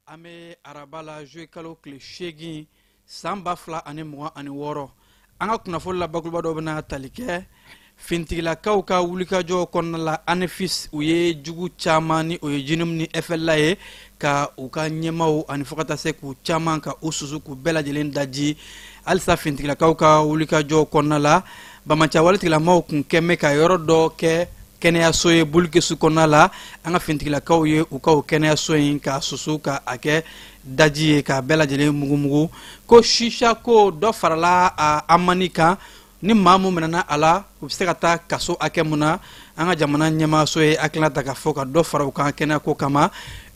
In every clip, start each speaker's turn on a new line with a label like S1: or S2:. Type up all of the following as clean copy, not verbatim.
S1: Ame arabala joué kalo kle shegi samba fla ani mugan ani woro anga kunafol la bakulba do bena talike fintigila kawka wulika jo konna la anefis uye jugu chamani uye jinum ni FLA ye ka uka nyemaw ani fokata se ku chaman ka ususu ku bela jelen daji alsa fintigila kawka wulika jo konna la bamancha walitigila maw kun kemme ka yoro do ke kenya soye bulke su konna la anga fintigila kawye uka kenya soyin ka susu ka ake daji ka bela jelen mugu ko shisha ko do farala amanika ni mamu menana ala ubsekata kaso akemuna anga jamana nyama soye akla daga foka do fara uka kenya ko kama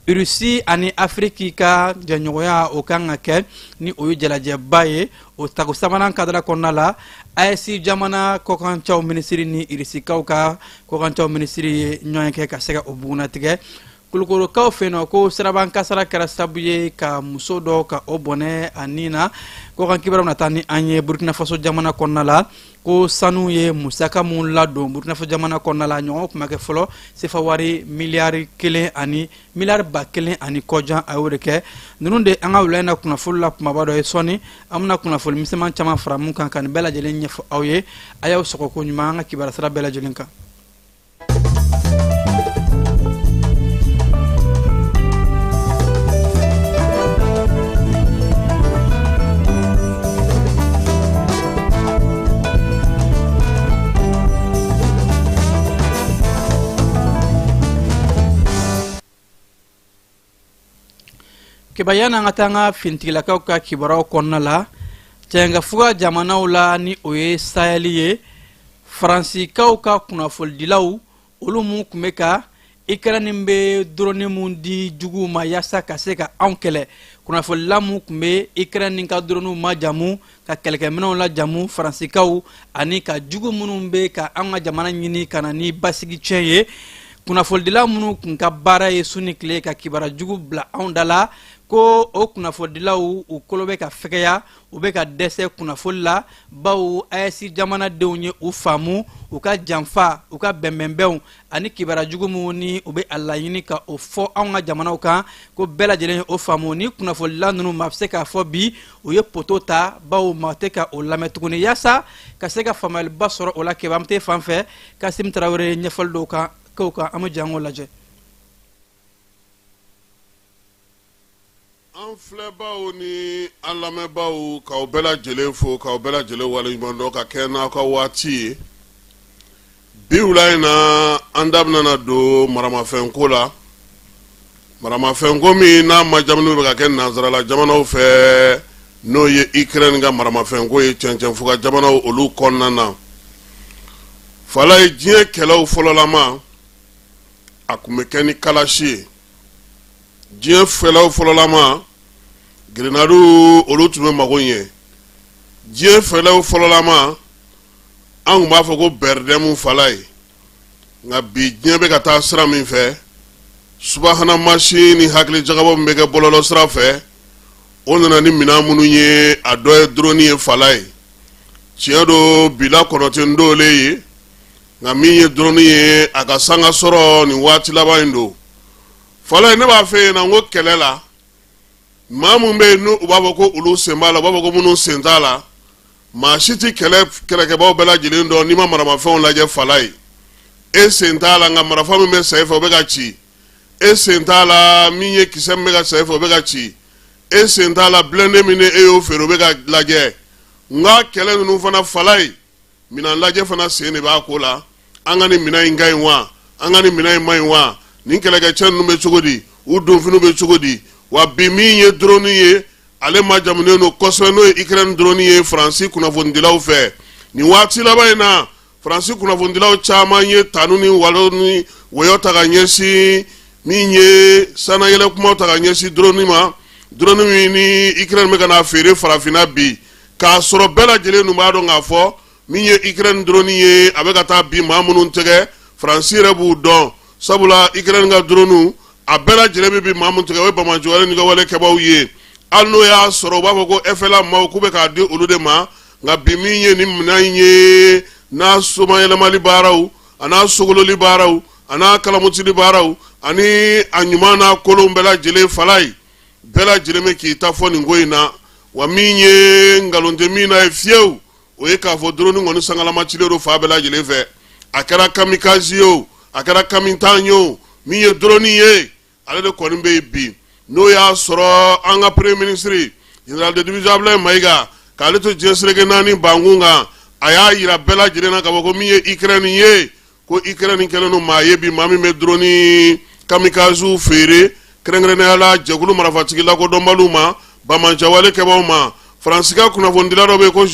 S1: Russie ani Afriki ka janyoya okanga ke ni oyu jalaje baye o tago samana kadra konnala ASI jamana ko kan chaw ministry ni irisi kawka ko kan chaw ministry nyoyanke ka sega obuna tige kulukoro kaw feno ko siraban kasara kara sabuye ka musodo ka obone anina ko kan kibara natani anye Burkina Faso jamana konnala ko sanu ye musaka mun la do Burkina Faso jamana konnala nyo kuma ke folo se fawari milliard kelen ani milliard ba kelen ani kojan awreke nunde anga wulena kuna fulla kuma bado e soni amna kuna ful miseman chama framun kan kan bela jelen nyef awye ayaw soko ko nyuma nga kibara sara bela jelen ka kebayana ngatanga fintigila kawka kibaraw konnala tenga fuga jamana ula ni oye saheliye fransi kawka kuna fol dilaw ulumu kumeka ikranimbe drone mundi juguma yasa kaseka ankele kuna fol lamu kumbe ikranin ka drone ma jamu ka kelke mena la jamu fransi kaw ani ka jugu munumbe ka anga jamana nyini kana ni basigi cheye kuna fol dilaw munu kunka bara yesuni kle ka kibara jugu bla ondala ko o kunafol dilaw u kolobe ka fekeya u be ka dese kunafol la baw ASI jamana dewnye u famu u ka janfa u ka bembembew ani kibara jugumu ni u be alayini ka o fo anga jamana kan ko bela jelen o famu ni kunafol la nunu mapse ka fo bi u ye potota baw mate ka o lametuguni yasa ka se ka famal basoro o la kebamte fanfe Kasim Traoré nyefal do ka ko ka amu jango laje
S2: an filɛbaw ni an lamɛnbaw k'aw bɛɛ lajɛlen fo k'aw bɛɛ lajɛlen waleɲumandɔn ka kɛ n'aw ka waati ye bi wula in na an da bɛna don maramafɛnko la maramafɛnko min n'a majamuni bɛ ka kɛ nanzarala jamanaw fɛ n'o ye Ukraine ka maramafɛnko ye cɛncɛnfuga jamanaw olu kɔnɔna na fala ye diɲɛ kɛlɛw fɔlɔlama a kun bɛ kɛ ni kalasi ye diɲɛ fɛlɛw fɔlɔlama grenadu olu tun bɛ mago ɲɛ diɲɛ fɛlɛw fɔlɔlama an kun b'a fɔ ko bɛrɛdɛmu fala ye nka bi diɲɛ bɛ ka taa sira min fɛ subahana mansi ni hakili jagabɔ min bɛ kɛ bɔlɔlɔ sira fɛ o nana ni minɛn minnu ye a dɔ ye drone ye fala ye tiɲɛ do bila kɔnɔ tɛ n dɔwle ye nka min ye drone ye a ka sanga sɔrɔ nin waati laban in do fala ne b'a fɛ yen na n ko kɛlɛ la maa mun bɛ yen n'u b'a fɔ ko olu sen b'a la u b'a fɔ ko minnu sen t'a la maa si tɛ kɛlɛkɛbaw bɛɛ lajɛlen dɔn n'i ma maramafɛnw lajɛ fala ye e sen t'a la nka marafa min bɛ sa e fɛ o bɛ ka ci e sen t'a la min ye kisɛ min bɛ ka sa e fɛ o bɛ ka ci e sen t'a la blende min e y'o feere o bɛ ka lajɛ nka kɛlɛ ninnu fana fala ye minan lajɛ fana sen de b'a ko la an ka nin minan in ka ɲi wa an ka nin minan in man ɲi wa nin kɛlɛkɛcɛ ninnu bɛ cogo di u donfiniw bɛ cogo di wa bi min ye drone ye ale majamunen don kosɛbɛ n'o ye Ukraine drone ye Faransi kunnafonidilaw fɛ nin waati laban in na Faransi kunnafonidilaw caman ye tanu ni walo ni wɔyɔ ta ka ɲɛsin min ye sanayɛlɛ kumaw ta ka ɲɛsin drone ma drone min ni Ukraine bɛ ka na feere farafinna bi k'a sɔrɔ bɛɛ lajɛlen nu b'a dɔn k'a fɔ min ye Ukraine drone ye a bɛ ka taa bi maa minnu tɛgɛ Faransi yɛrɛ b'u dɔn sabula Ukraine ka drone a bɛɛ lajɛlen bɛ bi maa minnu tɛgɛ o ye Bamajɔwale ni ka walekɛbaw ye hali n'o y'a sɔrɔ u b'a fɔ ko FLA maaw k'u bɛ k'a di olu de ma nka bi min ye nin minɛn in ye n'a somayɛlɛmali baaraw a n'a sogololi baaraw a n'a kalamutili baaraw ani a ɲuman n'a kolonw bɛɛ lajɛlen fala ye bɛɛ lajɛlen bɛ k'i ta fɔ nin ko in na wa min ye nkalon tɛ min na ye fiyewu o ye k'a fɔ drone kɔni sangalamacilen don fa bɛɛ lajɛlen fɛ a kɛra kamikaze ye o a kɛra kamintan ye o min ye drone ye ale de kɔni bɛ yen bi n'o y'a sɔrɔ an ka premier ministre général de division Abdoulaye Mayiga k'ale to diɲɛ seleke naani bankun kan a y'a yira bɛɛ lajɛlen na k'a fɔ ko min ye Ukraine ye ko Ukraine kɛlen don maa ye bi maa min bɛ drone kamikazew feere kɛrɛnkɛrɛnnenya la jɛkulu marifatigi lakodɔnbaliw ma Bamajɔwale kɛbaw ma Faransi ka kunnafonidila dɔ bɛ yen ko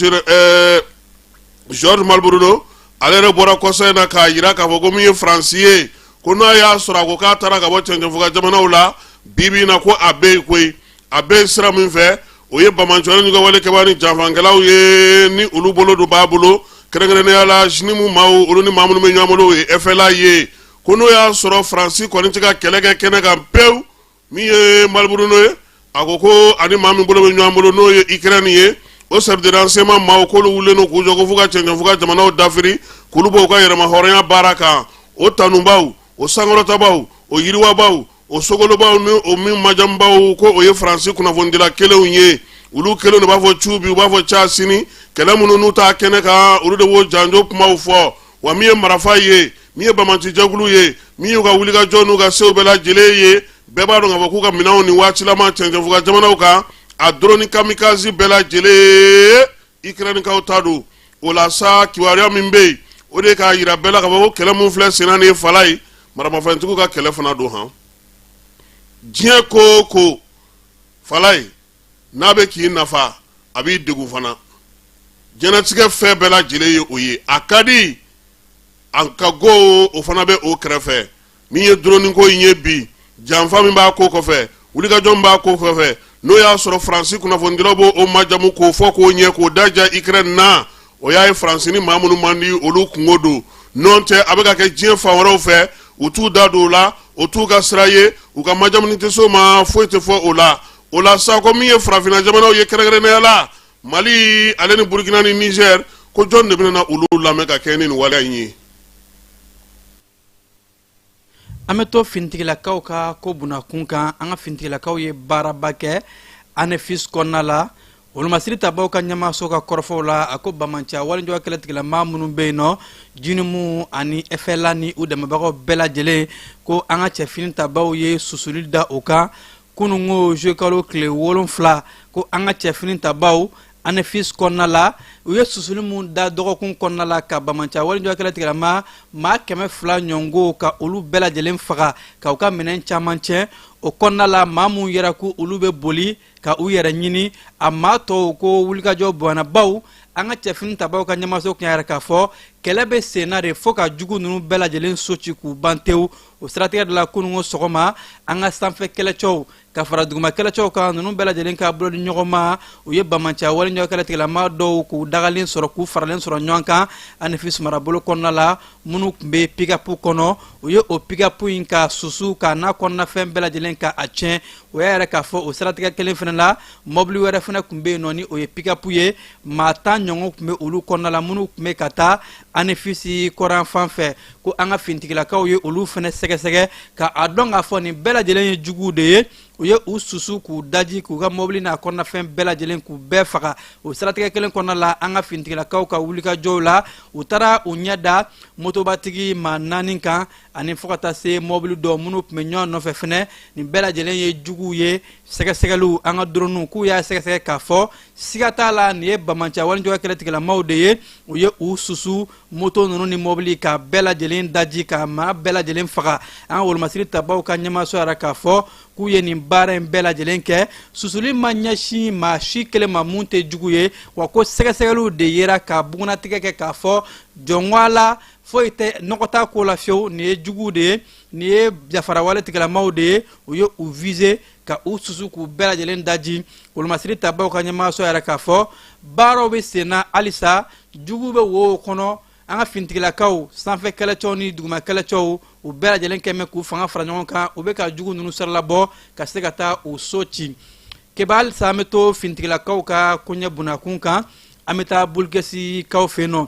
S2: Georges Malbroudo ale yɛrɛ bɔra kɔsa in na k'a yira k'a fɔ ko min ye Faransi ye ko n'a y'a sɔrɔ a ko k'a taara ka bɔ cɛncɛnfoka jamanaw la bibi na ko a bɛ yen koyi a bɛ yen sira min fɛ o ye Bamajɔwale ni ka walekɛbaw ni janfankɛlaw ye ni olu bolo don b'a bolo kɛrɛnkɛrɛnnenya la sinimu maaw olu ni maa minnu bɛ ɲɔgɔn bolo o ye FLA ye ko n'o y'a sɔrɔ Faransi kɔni tɛ ka kɛlɛ kɛ kɛnɛ kan pewu min ye Malbroudo ye a ko ani maa min bolo bɛ ɲɔgɔn bolo n'o ye Ukraine ye o service de renseignement maaw k'olu wulilen don k'u jɔ ko fo ka cɛncɛnfoka jamanaw dafiri k'olu bɔ u ka yɛrɛma hɔrɔnya baara kan o tanubaw o sankɔrɔtabaw o yiriwabaw o sogolobaw ni o min majamubaw ko o ye Faransi kunnafonidila kelenw ye olu kelen de b'a fɔ cuubi u b'a fɔ ca sini kɛlɛ minnu n'u t'a kɛnɛ kan olu de b'o janjo kumaw fɔ wa min ye marifa ye min ye bamacijɛkulu ye min y'u ka wulikajɔ n'u ka sew bɛɛ lajɛlen ye bɛɛ b'a dɔn k'a fɔ k'u ka minɛnw ni waatilama cɛncɛnfoka jamanaw kan a drone kamikaze bɛɛ lajɛlen Ukrainekaw ta don o la sa kibaruya min bɛ yen o de k'a yira bɛɛ la k'a fɔ ko kɛlɛ min filɛ senna nin ye fala ye maramafɛntigiw ka kɛlɛ fana don han diɲɛ ko o ko fala ye n'a bɛ k'i nafa a b'i degun fana diɲɛlatigɛ fɛn bɛɛ lajɛlen ye o ye a ka di an ka go o fana bɛ o kɛrɛfɛ min ye drone ko in ye bi janfa min b'a ko kɔfɛ wulikajɔ min b'a ko kɔfɛ n'o y'a sɔrɔ Faransi kunnafonidilaw b'o o majamu k'o fɔ k'o ɲɛ k'o daja Ukraine na o y'a ye Faransi ni maa minnu man di olu kungo don n'o tɛ a bɛ ka kɛ diɲɛ fan wɛrɛw fɛ u t'u da don o la o t'u ka sira ye u ka majamu tɛ se o ma foyi tɛ fɔ o la sa ko min ye farafinna jamanaw ye kɛrɛnkɛrɛnnenya la Mali ale ni Burkina ni Niger ko jɔn de bɛna olu lamɛn ka kɛ ni nin waleya in ye.
S1: An bɛ to finitigilakaw ka ko bunakun kan an ka finitigilakaw ye baaraba kɛ ANEFIS kɔnɔna la olu masiri tabaw ka ɲɛmaaso ka kɔrɔfɔw la a ko Bamanciya walijɔ kɛlɛtigilama minnu bɛ yen nɔ jinimu ani FLA ni u dɛmɛbagaw bɛɛ lajɛlen ko an ka cɛfini tabaw ye susuli da o kan kunun ko juillet kalo tile 7 ko an ka cɛfini tabaw ANEFIS kɔnɔna la u ye susuli mun da dɔgɔkun kɔnɔna la ka Bamanciya walijɔ kɛlɛtigilama maa 200 ɲɔngo ka olu bɛɛ lajɛlen faga ka u ka minɛn caman tiɲɛ o kɔnɔna la maa mun yɛrɛ ko olu bɛ boli ka u yɛrɛ ɲini a maa tɔw ko wulikajɔ bɔnnabaw an ka cɛfini tabaw ka ɲɛmaaso kun yɛrɛ k'a fɔ kɛlɛ bɛ senna de fo ka jugu ninnu bɛɛ lajɛlen soci k'u ban tewu o siratigɛ de la kununko sɔgɔma an ka sanfɛ kɛlɛcɛw ka fara duguma kɛlɛcɛw kan ninnu bɛɛ lajɛlen ka bolo di ɲɔgɔn ma u ye Bamanciya walijɔ kɛlɛtigilama dɔw k'u dagalen sɔrɔ k'u faralen sɔrɔ ɲɔgɔn kan ANEFIS marabolo kɔnɔna la minnu tun bɛ pick-up kɔnɔ u ye o pick-up in ka susu k'a n'a kɔnɔnafɛn bɛɛ lajɛlen ka a tiɲɛ o y'a yɛrɛ k'a fɔ o siratigɛ kelen fana la mɔbili wɛrɛ fana tun bɛ yen nɔ ni o ye pick-up ye maa 10 ɲɔgɔn tun bɛ olu kɔnɔna la minnu tun bɛ ka taa ANEFIS kɔran fan fɛ ko an ka finitigilakaw ye olu fana sɛgɛsɛgɛ ka a dɔn k'a fɔ nin bɛɛ lajɛlen ye juguw de ye u ye u susu k'u daji k'u ka mobili n'a kɔnɔnafɛn bɛɛ lajɛlen k'u bɛɛ faga o siratigɛ kelen kɔnɔna la an ka finitigilakaw ka wulikajɔw la u taara u ɲɛ da motobatigi maa 4 kan ani fɔ ka taa se mobili dɔ minnu tun bɛ ɲɔgɔn nɔfɛ fɛnɛ nin bɛɛ lajɛlen ye juguw ye sɛgɛsɛgɛliw an ka droniw k'u y'a sɛgɛsɛgɛ k'a fɔ siga t'a la nin ye bamanciya walijɔ kɛlɛtigilamaw de ye u ye u susu moto ninnu ni mobili ka bɛɛ lajɛlen daji ka maa bɛɛ lajɛlen faga an ka wolomasiri tabaw ka ɲɛmaso yɛrɛ k'a fɔ k'u ye nin baara in bɛɛ lajɛlen kɛ susuli ma ɲɛsin maa si kelen ma mun tɛ jugu ye wa ko sɛgɛsɛgɛliw de yera ka bugunatigɛ kɛ k'a fɔ jɔnwa la foyi tɛ nɔgɔ t'a ko la fiyewu nin ye juguw de ye nin ye yafarawale tigilamaw de ye u ye u vize ka u susu k'u bɛɛ lajɛlen daji wolomasiri tabaw ka ɲɛmaso yɛrɛ k'a fɔ baaraw bɛ sen na halisa juguw bɛ wo kɔnɔ an ka finitigilakaw sanfɛ kɛlɛcɛw ni duguma kɛlɛcɛw u bɛɛ lajɛlen kɛmɛ k'u fanga fara ɲɔgɔn kan u bɛ ka jugu ninnu saralabɔ ka se ka taa u so ci keba halisa an bɛ to finitigilakaw ka koɲɛ bunakun kan an bɛ taa bulukɛsikaw fɛ yen nɔ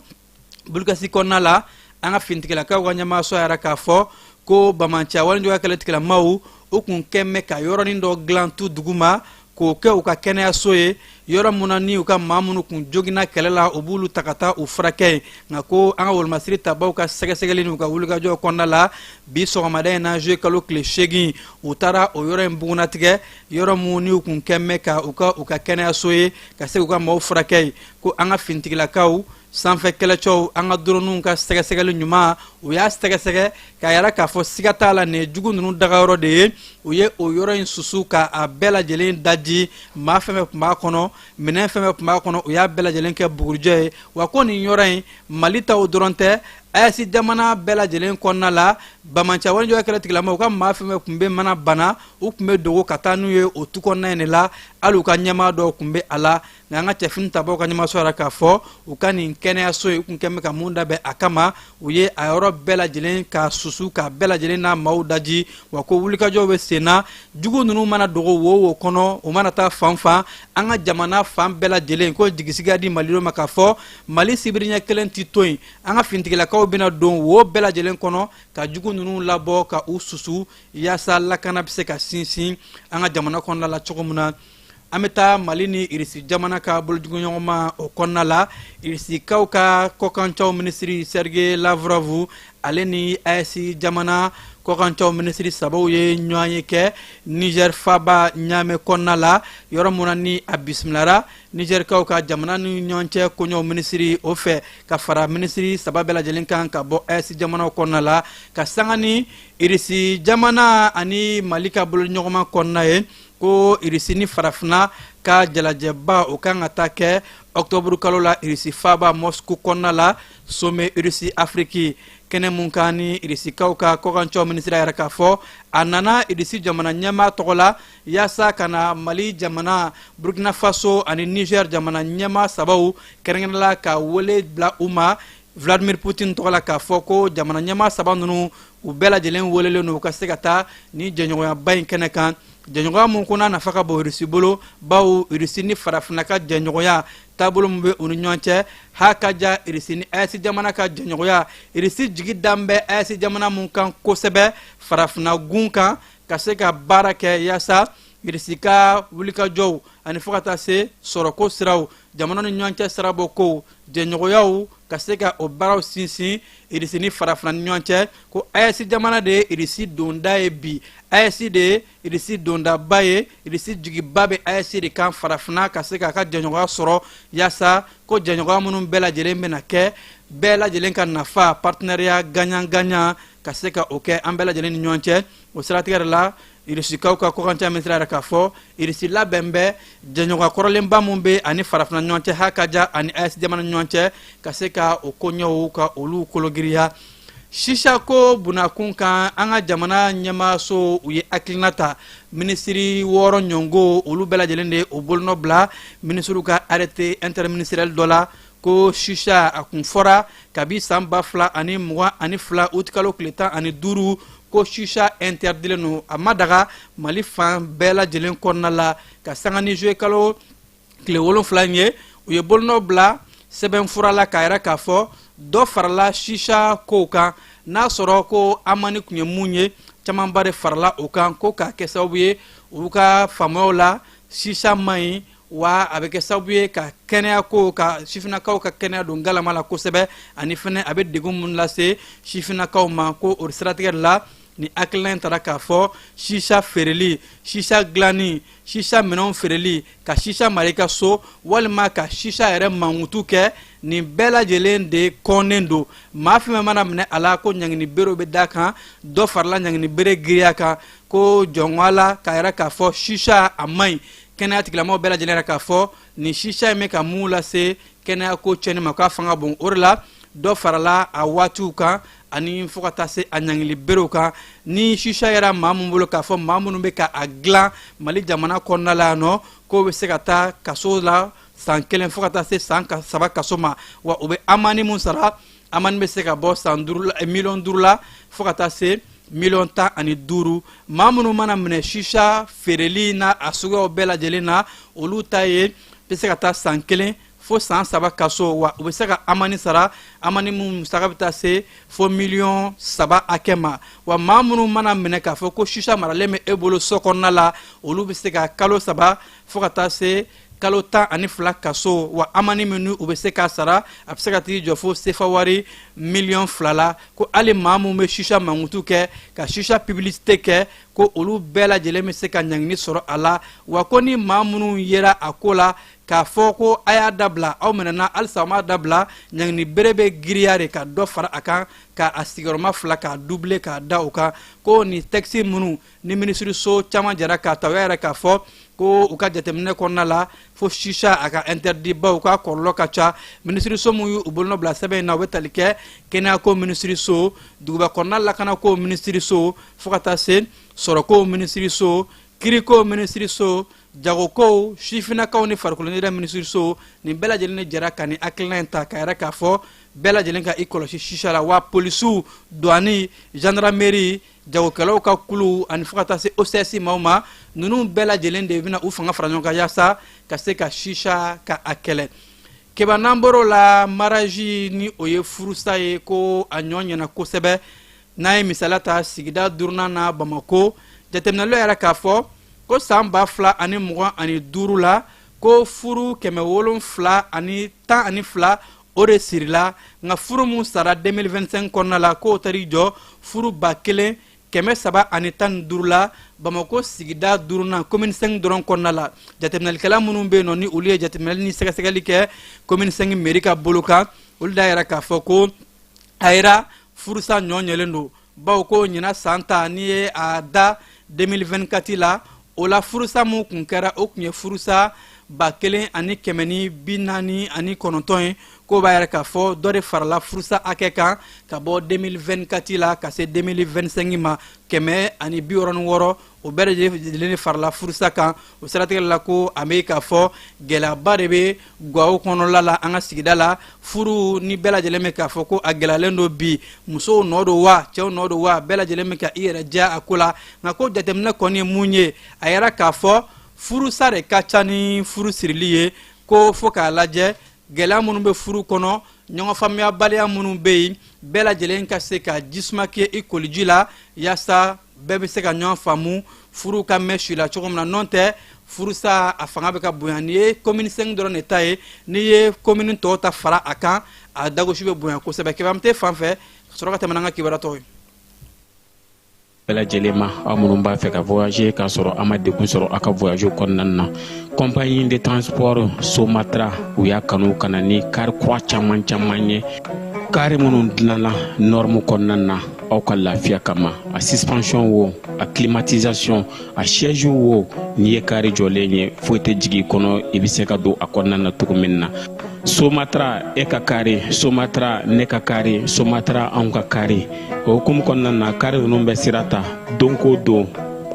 S1: bulukɛsi kɔnɔna la an ka finitigilakaw ka ɲɛmaso yɛrɛ k'a fɔ ko bamanciya walijɔ kɛlɛtigilamaw u kun kɛmɛ ka yɔrɔnin dɔ dilan tu dugu ma k'o kɛ u ka kɛnɛyaso ye yɔrɔ mun na ni u ka maa minnu kun joginna kɛlɛ la u b'olu ta ka taa u furakɛ nka ko an ka wolomasiri tabaw ka sɛgɛsɛgɛli n'u ka wulikajɔ kɔnɔna la bi sɔgɔmada in na juye kalo tile 8 u taara o yɔrɔ in bugunatigɛ yɔrɔ mun ni u kun kɛmɛ ka u ka kɛnɛyaso ye ka se u ka maaw furakɛ ko an ka finitigilakaw sanfɛ kɛlɛcɛw an ka droniw ka sɛgɛsɛgɛli ɲuman u y'a sɛgɛsɛgɛ k'a yɛrɛ k'a fɔ siga t'a la nin ye jugu ninnu dagayɔrɔ de ye u ye o yɔrɔ in susu k'a bɛɛ lajɛlen daji maa fɛn fɛn tun b'a kɔnɔ minɛn fɛn fɛn tun b'a kɔnɔ u y'a bɛɛ lajɛlen kɛ bugurijɛ ye wa ko nin yɔrɔ in mali taw dɔrɔn tɛ ayɛsi jamana bɛɛ lajɛlen kɔnɔna la bamanciya walijɔ kɛlɛtigilamaw u ka maa fɛn fɛn tun bɛ mana bana u tun bɛ dogo ka taa n'u ye o tu kɔnɔna in de la hali u ka ɲɛmaa dɔw tun bɛ a la nka an ka cɛfini tabaw ka ɲɛmaso yɛrɛ k'a fɔ u ka nin kɛnɛyaso ye u tun kɛn bɛ ka mun labɛn a kama u ye a yɔrɔ bɛɛ lajɛlen ka susu k'a bɛɛ lajɛlen n'a maaw daji wa ko wulikajɔw bɛ sen na jugu ninnu mana dogo wo kɔnɔ u mana taa fan fan an ka jamana fan bɛɛ lajɛlen ko jigisiga di malidenw ma k'a fɔ mali sibiriɲɛ kelen tɛ to yen an ka finitigilakaw bɛna don wo bɛɛ lajɛlen kɔnɔ ka jugu ninnu labɔ ka u susu yaasa lakana bɛ se ka sinsin an ka jamana kɔnɔna la cogo min na an bɛ taa mali ni irisi jamana ka bolojuguɲɔgɔnma o kɔnɔna la irisikaw ka kɔkancaw minisiri serge lavrov ale ni ayɛsi jamana kɔkancaw minisiri sabaw ye ɲɔgɔn ye kɛ niger faba ɲaamɛ kɔnɔna la yɔrɔ mun na ni a bisimilara nigerikaw ka jamana ni ɲɔgɔn cɛ koɲɛw minisiri o fɛ ka fara minisiri saba bɛɛ lajɛlen kan ka bɔ ayɛsi jamanaw kɔnɔna la ka sanga ni irisi jamana ani mali ka boloɲɔgɔnma kɔnɔna ye ko irisi ni farafina ka jalajɛba o kan ka taa kɛ ɔktɔburu kalo la irisi faba moscou kɔnɔna la sommet irisi afriki kɛnɛ mun kan ni irisikaw ka kɔkancɛw minisiri yɛrɛ k'a fɔ a nana irisi jamana ɲɛmaa tɔgɔ la yaasa ka na mali jamana burkina faso ani niger jamana ɲɛmaa sabaw kɛrɛnkɛrɛnnenya la ka wele bila u ma vladimir putin tɔgɔ la k'a fɔ ko jamana ɲɛmaa saba ninnu u bɛɛ lajɛlen welelen don u ka se ka taa ni jɛɲɔgɔnyaba in kɛnɛ kan jɛɲɔgɔnya mun ko n'a nafa ka bon irisi bolo bawo irisi ni farafina ka jɛɲɔgɔnya taabolo min bɛ u ni ɲɔgɔn cɛ ha ka ja irisi ni ayɛsi jamana ka jɛɲɔgɔnya irisi jigi dan bɛ ayɛsi jamana mun kan kosɛbɛ farafina gun kan ka se ka baara kɛ yaasa irisi ka wulikajɔw ani fɔ ka taa se sɔrɔko siraw jamana ni ɲɔgɔn cɛ sirabɔ kow jɛɲɔgɔnyaw ka se ka o baaraw sinsin irisi ni farafina ni ɲɔgɔn cɛ ko ayɛsi jamana de ye irisi donda ye bi ayɛsi de ye irisi dondaba ye irisi jigiba bɛ ayɛsi de kan farafina ka se k'a ka jɛɲɔgɔnya sɔrɔ yaasa ko jɛɲɔgɔnya minnu bɛɛ lajɛlen bɛna kɛ bɛɛ lajɛlen ka nafa partenariat gagnant gagnant ka se ka o kɛ an bɛɛ lajɛlen ni ɲɔgɔn cɛ o siratigɛ de la irisikaw ka kɔkanca minisiri yɛrɛ k'a fɔ irisi labɛn bɛ jɛɲɔgɔn kɔrɔlenba mun bɛ ani farafina ɲɔgɔn cɛ ha ka ja ani ayɛsi jamana ɲɔgɔn cɛ ka se ka o koɲɛw ka olu kologiriya sisako bunakun kan an ka jamana ɲɛmaaso u ye hakilina ta minisiri 6 ɲɔngo olu bɛɛ lajɛlen de o bolonɔ bila minisiriw ka arrêté interministériel dɔ la ko sisa a kun fɔra kabi san 2022 août kalo tile 15 ko shisha interdilen no a ma daga mali fan bɛɛ lajɛlen kɔnɔna la ka sanga ni juye kalo tile 7 ye u ye bolonɔ bila sɛbɛnfura la k'a yɛrɛ k'a fɔ dɔ farala shisha kow kan n'a sɔrɔ ko an mani kun ye mun ye camanba de farala o kan ko k'a kɛ sababu ye olu ka faamuyaw la shisha man ɲi wa a bɛ kɛ sababu ye ka kɛnɛya ko ka sifinnakaw ka kɛnɛya don galama la kosɛbɛ ani fɛnɛ a bɛ degun minnu lase sifinnakaw ma ko o siratigɛ de la ni hakilina in taara k'a fɔ shisha feereli shisha dilanni shisha minɛnw feereli ka shisha mara i ka so walima ka shisha yɛrɛ mankutu kɛ nin bɛɛ lajɛlen de kɔnnen don maa fɛn fɛn mana minɛ a la ko ɲangini berew bɛ da kan dɔ farala ɲangini bere giriya kan ko jɔngɔ la k'a yɛrɛ k'a fɔ shisha a man ɲi kɛnɛya tigilamɔgɔw bɛɛ lajɛlen yɛrɛ k'a fɔ nin shisha in bɛ ka mun lase kɛnɛya ko tiɲɛni ma k'a fanga bon o de la dɔ farala a waatiw kan ani fo ka taa se a ɲangili berew kan ni shisha yɛrɛ maa mun bolo k'a fɔ maa minnu bɛ ka a dilan mali jamana kɔnɔna la yan nɔ k'o bɛ se ka taa kaso la san 1 fo ka taa se san 3 kaso ma wa u bɛ amani mun sara amani bɛ se ka bɔ san 5 miliyɔn 5 la fo ka taa se miliyɔn 15 maa minnu mana minɛ shisha feereli na a suguyaw bɛɛ lajɛlen na olu ta ye bɛ se ka taa san 1 fo san 3 kaso wa u bɛ se ka amani sara amani mun musaka bɛ taa se fo miliyɔn 3 hakɛ ma wa maa minnu mana minɛ k'a fɔ ko shisha maralen bɛ e bolo so kɔnɔna la olu bɛ se ka kalo 3 fo ka taa se kalo 12 kaso wa amani minnu u bɛ se k'a sara a bɛ se ka tigi jɔ fo sefa wari miliyɔn 2 la ko hali maa minnu bɛ shisha mankutu kɛ ka shisha publicité kɛ ko olu bɛɛ lajɛlen bɛ se ka ɲangini sɔrɔ a la wa ko ni maa minnu yera a ko la k'a fɔ ko a y'a dabila aw minɛna halisa aw m'a dabila ɲangini bere bɛ giriya de ka dɔ fara a kan ka a sigiyɔrɔma 2 k'a double k'a da o kan ko nin texte minnu ni minisiriso caman jɛra k'a ta o y'a yɛrɛ k'a fɔ ko u ka jateminɛ kɔnɔna la fo shisha a ka interdit baw ka kɔlɔlɔ ka ca minisiriso mun y'u bolonɔ bila sɛbɛn in na u bɛ tali kɛ kɛnɛyako minisiriso duguba kɔnɔna lakanako minisiriso fo ka taa se sɔrɔko minisiriso kiriko minisiriso jagokow sifinnakaw ni farikolo ɲɛnajɛ minisiriso nin bɛɛ lajɛlen de jɛra ka nin hakilina in ta k'a yɛrɛ k'a fɔ bɛɛ lajɛlen ka i kɔlɔsi shisha la wa polisiw douane gendarmerie jagokɛlaw ka kulu ani fo ka taa se OCS maaw ma ninnu bɛɛ lajɛlen de bɛna u fanga fara ɲɔgɔn kan yaasa ka se ka shisha ka a kɛlɛ keba n'an bɔr'o la mariage ni o ye furusa ye ko a ɲɔ ɲɛna kosɛbɛ n'a ye misaliya ta sigida 5nan na Bamako jateminɛlaw yɛrɛ k'a fɔ ko san 2025 la ko furu 712 o de sirila nka furu mun sara 2025 kɔnɔna la k'o taar'i jɔ furu 1315 la Bamako sigida 5nan commune 5 dɔrɔn kɔnɔna la jateminɛlikɛla minnu bɛ yen nɔ ni olu ye jateminɛli ni sɛgɛsɛgɛli kɛ commune 5 mairie ka bolo kan olu da yɛrɛ k'a fɔ ko a yira furusa ɲɔ ɲɛlen don bawo ko ɲina san ta n'i ye a da 2024 la o la furusa mun kun kɛra o kun ye furusa 1449 ye k'o b'a yɛrɛ k'a fɔ dɔ de farala furusa hakɛ kan ka bɔ 2024 la ka se 2025 ma 166 o bɛɛ lajɛlen de farala furusa kan o siratigɛ la ko a bɛ k'a fɔ gɛlɛyaba de bɛ gawo kɔnɔla la an ka sigida la furu ni bɛɛ lajɛlen bɛ k'a fɔ ko a gɛlɛyalen don bi musow nɔ don wa cɛw nɔ don wa bɛɛ lajɛlen bɛ ka i yɛrɛ diya a ko la nka ko jateminɛ kɔni ye mun ye a yɛrɛ k'a fɔ furusa de ka ca ni furu sirili ye ko fo k'a lajɛ gɛlɛya minnu bɛ furu kɔnɔ ɲɔgɔn faamuyabaliya minnu bɛ yen bɛɛ lajɛlen ka se ka jisuma kɛ i koliji la yaasa bɛɛ bɛ se ka ɲɔgɔn faamu furu ka mɛn si la cogo min na n'o tɛ furusa a fanga bɛ ka bonya n'i ye commune 5 dɔrɔn de ta ye n'i ye commune tɔw ta fara a kan a dagosi bɛ bonya kosɛbɛ kɛbamte fan fɛ ka sɔrɔ ka tɛmɛ n'an ka kibaruya tɔw ye.
S3: bɛɛ lajɛlen ma aw minnu b'a fɛ ka voyager k'a sɔrɔ a ma degun sɔrɔ a ka voyage kɔnɔna na compagnie de transport Somatra u y'a kanu ka na ni kari kura caman ye kari minnu dilanna norme kɔnɔna na aw ka lafiya kama a suspension wo a climatisation a siège wo n'i ye kari jɔlen ye foyi tɛ jigin i kɔnɔ i bɛ se ka don a kɔnɔna na cogo min na Somatra e ka kari Somatra ne ka kari Somatra anw ka kari o hukumu kɔnɔna na kari ninnu bɛ sira ta don ko don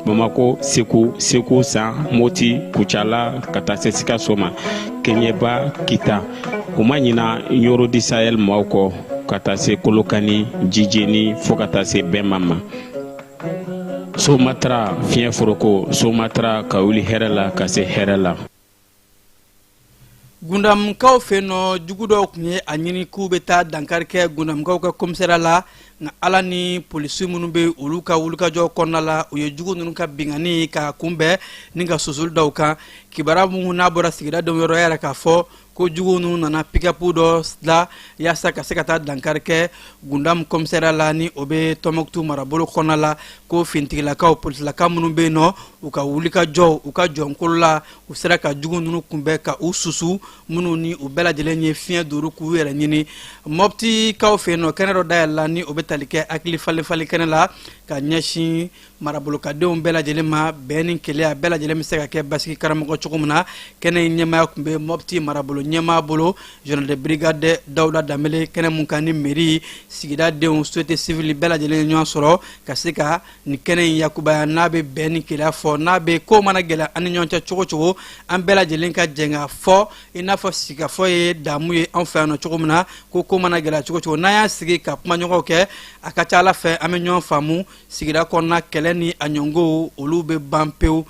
S3: Bamako Segu San Moti Kucala ka taa se Sikaso ma Keɲeba Kita o ma ɲina Yoro di Sahel maaw kɔ ka taa se Kolokani Jijeni fo ka taa se Bɛnma ma Somatra fiɲɛ foroko Somatra ka wuli hɛrɛ la ka se hɛrɛ la.
S1: gundamkaw feno jugudo kunye anyini kubeta dankarke gundamkaw ka komisara la nga ala ni polisi munu be uluka jo konnala uye jugu nunu ka bingani ka kumbe ninga susul dawka kibara mu na bora sigira do yoro yara ka fo ko jugu nunu nana pikapu do sla yasa ka sekata dankarke gundam komisara la ni obe tomoktu marabolo konnala ko fintigila ka polisi la ka munu be no uka wulika jo uka jonkolla usera ka jugu nunu kumbe ka ususu munu ni ubela jelenye fien duru ku yere nyini mopti kaw feno kenero dayalla ni obetalike akli fali kenela ka nyashi marabolo ka de umbela jelema benin kele bela jelema seka ke baski karamo chukumna kene nyema kumbe mopti marabolo nyema bolo journal de brigade dawda damele kene munkani mairie sigida de on société civile bela jelema nyon soro ka seka ni kene yakuba nabe benin kele fo nabe ko mana gela an nyon cha chuko an bela jelema ka jenga fo ina fo sika fo ye damu ye enfin no chukumna ko mana gela chuko na ya sigi ka kuma nyoko ke akacha ala fe amenyon famu sigida konna keleni anyongo olube bampeu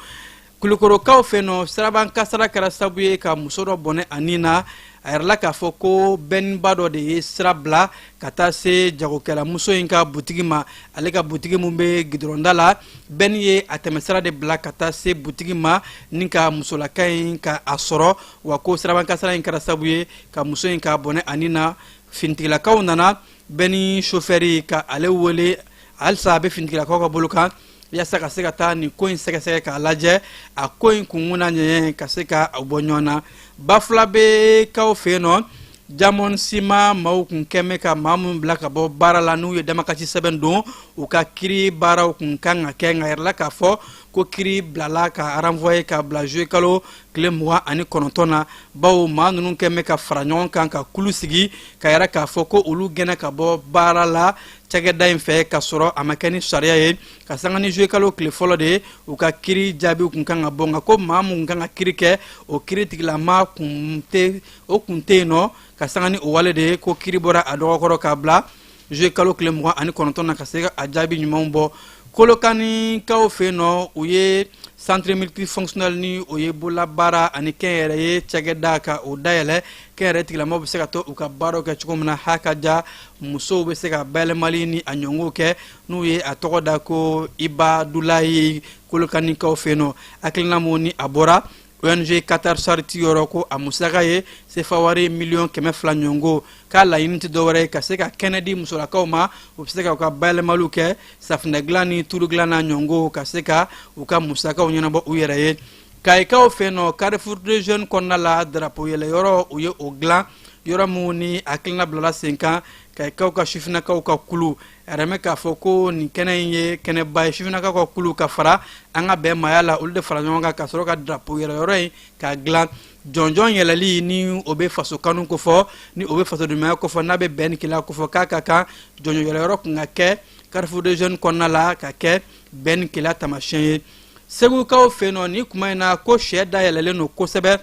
S1: kulukoro kaw feno saraban kasara kara sabuye ka musoro bone anina ayarla ka foko ben bado de srabla kata se jago kala muso inka butigi ma ale ka butigi mumbe gidrondala ben ye atemesara de black kata se butigi ma ninka musola kain ka asoro wako saraban kasara inka sabuye ka muso inka bone anina fintigila kaw nana beni chauffeur ka ale wole alsa be fintigila kaw ka boluka ya saka seka ta ni coin seka ka laje a coin kunguna nye ka seka abonyona bafla be kaw feno jamon sima mau kun keme ka mamun blaka bo barala nu ye demakati 7 don u ka kiri bara kun kanga kenga yerla ka fo ko kiri blala ka renvoyer ka bla jouer kalo klemwa ani konontona bawo manunu keme ka franyon kan ka kulusigi ka yara ka fo ko ulu gena ka bo barala chage daim fe ka soro amakani sharia ye ka sangani jouer kalo kle folo de u ka kiri jabi kun kanga bonga ko mamun kanga kiri ke o kiri tigla ma kunte o kunte no ka sangani o wale de ko kiri bora adogo koro ka bla jouer kalo klemwa ani konontona ka sega ajabi nyumombo kolokani kaw feno uye centre multifonctionnel ni oye bola bara ani kere ye chageda ka o dayele kere tigla mo beseka to uka baro ka chukomna hakaja muso beseka bele malini anyongo ke nuye atogoda ko iba dulai kolokani kaw feno aklina moni abora ONG Qatar Sarti Yoroko a Musaka ye se fawari million keme flanyongo ka la unité dowre ka se ka Kennedy musola kauma u se ka bale maluke safna glani tulu glana nyongo ka se ka u ka musaka unyana bo uyere ye kai ka ofeno Carrefour de jeunes konna la drapeau yele yoro uye o glan yoro muni aklina blala 5 ans kai ka shifina ka kulu arame ka foko ni keneye kene bay shifina ka kulu ka fara anga be mayala ulde fara nyonga ka soro ka drapeau yele yoro ka glan jonjon yelali ni obe faso kanu ko fo ni obe faso de ma ko fo nabe ben kila ko fo kaka jonjon yele yoro nga ke Carrefour de jeunes konna la ka ke ben kila tamashin segu ka ofeno ni kuma ina ko sheda yelele no ko sebe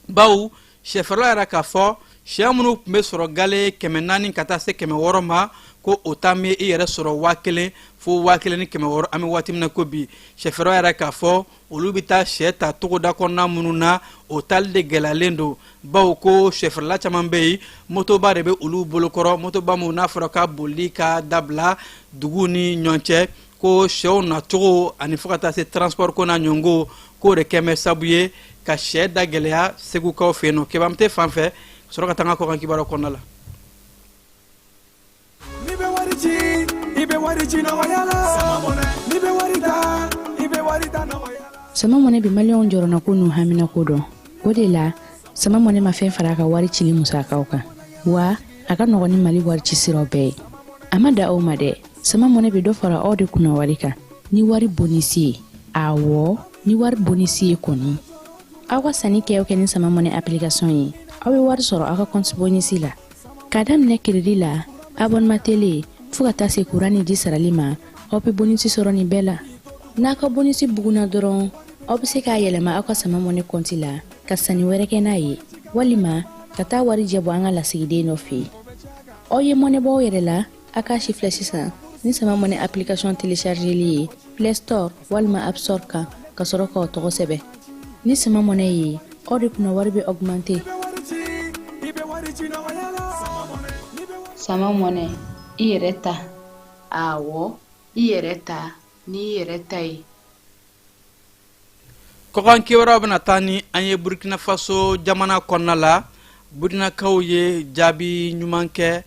S1: bawu chefra era ka fo shamunu me soro gale kemenani kata se keme woroma ko otame iyere soro wakele fo wakele ni keme woro ami watimna ko bi chefero era ka fo olubita sheta togoda konna mununa otal de gelalendo bawo ko chefero la chamambe moto ba rebe olu bolokoro moto ba mu na froka bolika dabla duguni nyonche ko shew na togo ani fokata se transport ko na nyongo ko re keme sabuye ka sheda gelea segu ka ofeno ke bamte fanfe soroka tanga ko kan kibaro konnala
S4: sama mone bi malion joro na kunu hamina kodo odela sama mone ma fen faraka wari chili musaka oka wa aka no ni mali wari chisiro be amada o made sama mone bi do fara ode kuna warika ni wari bonisi awo ni wari bonisi koni awa sani ke o ken sama mone application yi awe wari soro aka compte bonisi la kadam ne crédit la abonnement télé fuka tase kurani di saralima opi bonisi soro ni bela naka bonisi buguna doron obse ka yelema aka sama mone konti la kasani wereke na yi walima kata wari jebo anga la sigide no fi oye mone bo yerela aka shifle sisa ni sama mone application télécharger li Play Store walima App Store ka soro ko to sebe ni sama mone yi odi kuna wari be augmenter
S5: sama mɔnɛ i yɛrɛ ta awɔ i yɛrɛ ta ni i yɛrɛ ta ye
S1: kɔkan kibaruya bɛna taa ni an ye burkina faso jamana kɔnɔna la burkinakaw ye jaabi ɲuman kɛ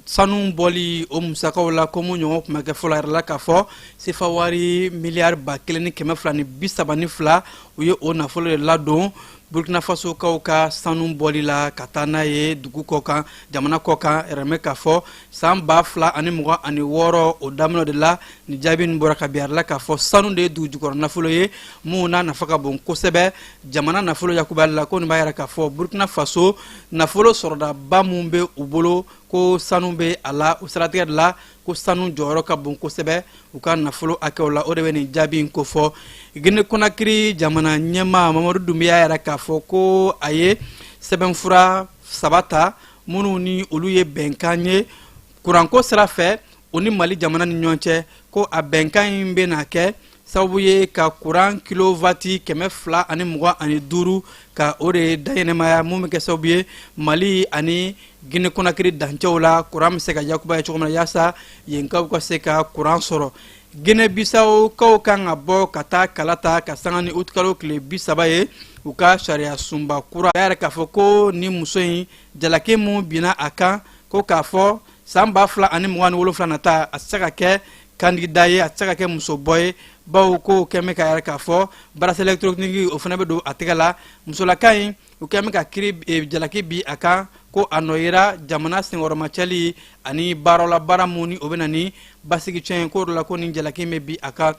S1: sanu bɔli o musakaw la ko mun ɲɔgɔn tun bɛ kɛ fɔlɔ yɛrɛ la k'a fɔ sefa wari miliyari 1,232 u ye o nafolo de ladon burkina faso kaw ka sanu bɔli la ka taa n'a ye dugu kɔ kan jamana kɔ kan yɛrɛmɛ k'a fɔ san 2026 o daminɛ de la ni jaabi nin bɔra ka bin yɛrɛ la k'a fɔ sanu de ye dugu jukɔrɔ nafolo ye mun n'a nafa ka bon kosɛbɛ jamana nafolo yakubali la ko nin b'a yɛrɛ k'a fɔ burkina faso nafolo sɔrɔdaba mun bɛ u bolo ko sanu bɛ a la o siratigɛ de la ko sanu jɔyɔrɔ ka bon kosɛbɛ u ka nafolo hakɛw la o de bɛ nin jaabi in kofɔ Guinée Conakry jamana ɲɛmaa Mamadu Dunbiya yɛrɛ k'a fɔ ko a ye sɛbɛnfura 3 ta minnu ni olu ye bɛnkan ye kuranko sira fɛ o ni Mali jamana ni ɲɔgɔn cɛ ko a bɛnkan in bɛna kɛ sababu ye ka kuran kilowati 225 ka o de dayɛnɛmaya mun bɛ kɛ sababu ye Mali ani Guinée Conakry dancɛw la kuran bɛ se ka yakubaya cogo min na yaasa yenkaw ka se ka kuran sɔrɔ Guinée Bissau kaw kan ka bɔ ka taa kala ta ka sanga ni août kalo tile 30 ye u ka sariya sunba kura a yɛrɛ k'a fɔ ko ni muso in jalaki mun binna a kan ko k'a fɔ san 2027 nata a tɛ se ka kɛ kandida ye a tɛ se ka kɛ musobɔ ye bawo ko kɛn bɛ ka yɛrɛ k'a fɔ bracelet électronique o fana bɛ don a tɛgɛ la musolaka in u kɛn bɛ ka kiri jalaki bi a kan ko a nɔ yera jamana senkɔrɔmacɛli ani baarala baara mun ni o bɛ na ni basigi cɛn ko de la ko nin jalaki bɛ bi a kan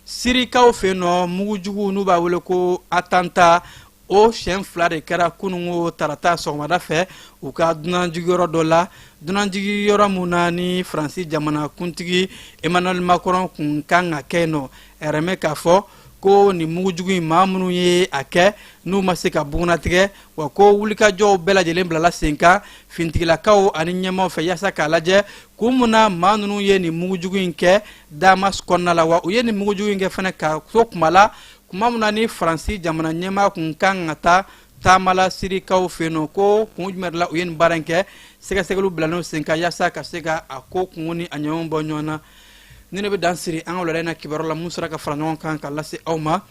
S1: sirikaw fɛ yen nɔ mugujugu n'u b'a wele ko atanta o siyɛn 2 de kɛra kunungo tarata sɔgɔmada fɛ u ka dunanjigiyɔrɔ dɔ la dunanjigiyɔrɔ mun na ni faransi jamana kuntigi Emmanuel Macron kun kan ka kɛ yen nɔ ɛrɛmɛ k'a fɔ ko nin mugujugu in maa minnu ye a kɛ n'u ma se ka bugunatigɛ wa ko wulikajɔw bɛɛ lajɛlen bilala sen kan fintigilakaw ani ɲɛmaw fɛ yaasa k'a lajɛ kun mun na maa ninnu ye nin mugujugu in kɛ Damas kɔnɔna la wa u ye nin mugujugu in kɛ fana ka to kuma la kuma mun na ni faransi jamana ɲɛmaa kun kan ka taa taamala sirikaw fɛ yen nɔ ko kun jumɛn de la u ye nin baara in kɛ sɛgɛsɛgɛliw bilalen sen kan yaasa ka se ka a ko kun ni a ɲɔgɔn bɔ ɲɔgɔn na ni ne bɛ dan siri an ka wulada in na kibaruya la mun sera ka fara ɲɔgɔn kan ka lase aw ma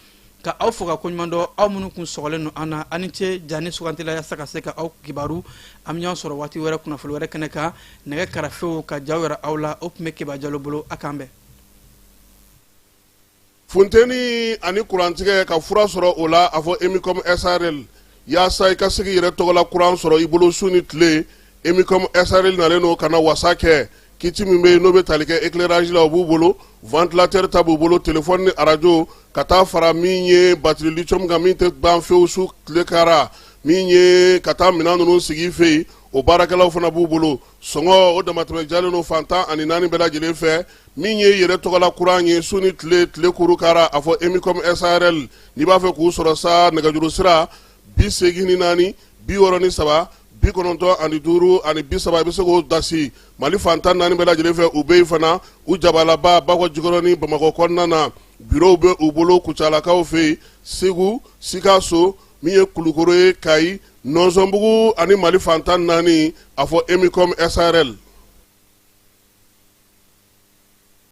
S1: ka aw fo ka ko ɲuman dɔn aw minnu kun sɔgɔlen don an na ani ce jani sugantila yaasa ka se ka aw kibaru an bɛ ɲɔgɔn sɔrɔ waati wɛrɛ kunnafoni wɛrɛ kɛnɛ kan nɛgɛ karafew ka jaw yɛrɛ aw la o tun bɛ Keba Jalo bolo a k'an bɛn.
S2: Funteni ani kurantigɛ ka fura sɔrɔ o la a fɔ Emicom SARL yaasa i ka se k'i yɛrɛ tɔgɔla kuran sɔrɔ i bolo su ni tile Emicom SARL nalen don ka na wasa kɛ kiti min bɛ yen n'o bɛ tali kɛ éclairage la o b'u bolo ventilateur ta b'u bolo téléphone ni arajo ka taa fara min ye batterie lithium kan min tɛ ban fewu su tile kara min ye ka taa minɛn ninnu sigi i fɛ yen o baarakɛlaw fana b'u bolo sɔngɔ o damatɛmɛ jalen don fantan ani 4 bɛɛ lajɛlen fɛ min ye yɛrɛ tɔgɔla kuran ye su ni tile kuru kara a fɔ Emicom SARL n'i b'a fɛ k'u sɔrɔ sa nɛgɛjuru sira 84 63 95 ani 5 ani 30 i bɛ se k'o dasi Mali fantan 4 bɛɛ lajɛlen fɛ u bɛ yen fana u jabalaba Bakɔ Jikɔrɔ ni Bamakɔ kɔnɔna na bureau bɛ u bolo Kucalakaw fɛ yen Segu Sikaso min ye Kulukoro ye Kayi Nɔnsɔnbugu ani Mali fantan 4 a fɔ Emicom SARL.